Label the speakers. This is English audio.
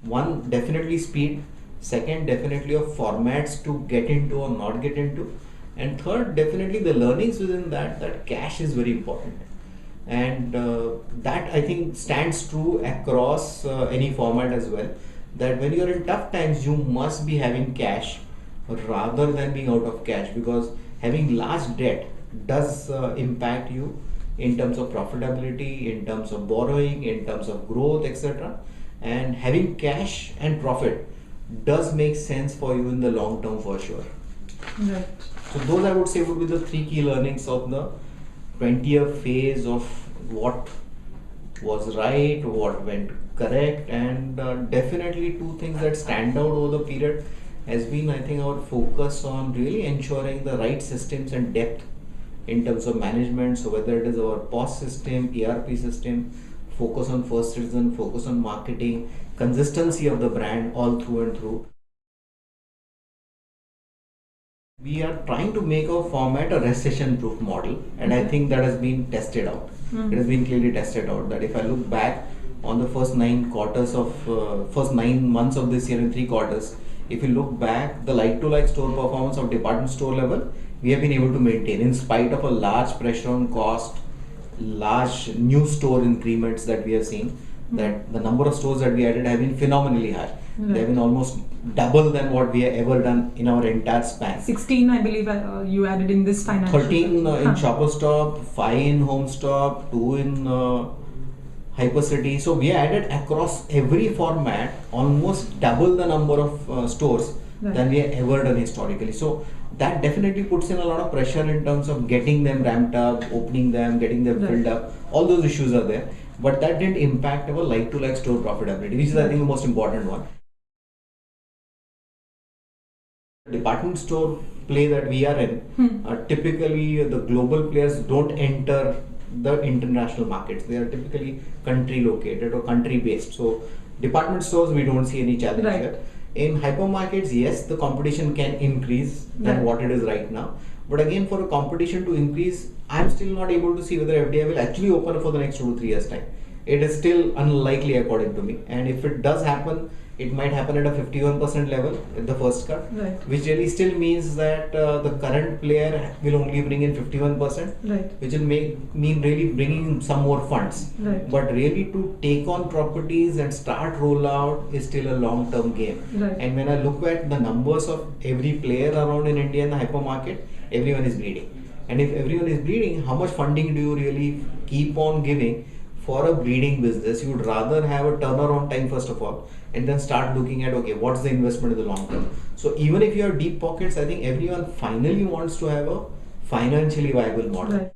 Speaker 1: One, definitely speed. Second, definitely of formats to get into or not get into. And third, definitely the learnings within that cash is very important. And that I think stands true across any format as well. That when you're in tough times, you must be having cash rather than being out of cash, because having large debt does impact you in terms of profitability, in terms of borrowing, in terms of growth, etc. And having cash and profit does make sense for you in the long term for sure.
Speaker 2: Right.
Speaker 1: So those I would say would be the three key learnings of the 20-year phase of what was right, what went correct, and definitely two things that stand out over the period has been, I think, our focus on really ensuring the right systems and depth in terms of management. So whether it is our POS system, ERP system, focus on first citizen, focus on marketing, consistency of the brand all through and through. We are trying to make our format a recession proof model, and I think that has been tested out. It has been clearly tested out that if I look back on the first 9 months of this year in 3 quarters, if you look back, the like-to-like store performance of department store level, we have been able to maintain in spite of a large pressure on cost, large new store increments that we have seen. That the number of stores that we added have been phenomenally high. They have been almost double than what we have ever done in our entire span.
Speaker 2: 16, I believe, you added in this financial
Speaker 1: 13 in Shopper Stop, 5 in Home Stop, 2 in Hypercity. So we added across every format almost double the number of stores than we have ever done historically. So that definitely puts in a lot of pressure in terms of getting them ramped up, opening them, getting them filled up. All those issues are there. But that didn't impact our like-to-like store profitability, which is I think the most important one. Department store play that we are in, typically the global players don't enter the international markets. They are typically country located or country based. So department stores, we don't see any challenge here. In hypermarkets, yes, the competition can increase than what it is right now. But again, for a competition to increase, I'm still not able to see whether FDI will actually open for the next 2 to 3 years time. It is still unlikely according to me. And if it does happen, it might happen at a 51% level at the first cut, which really still means that the current player will only bring in 51%, which will mean really bringing in some more funds. But really to take on properties and start rollout is still a long-term game. And when I look at the numbers of every player around in India in the hypermarket, everyone is bleeding. And if everyone is bleeding, how much funding do you really keep on giving for a bleeding business? You would rather have a turnaround time first of all, and then start looking at, okay, what's the investment in the long term? So even if you have deep pockets, I think everyone finally wants to have a financially viable model.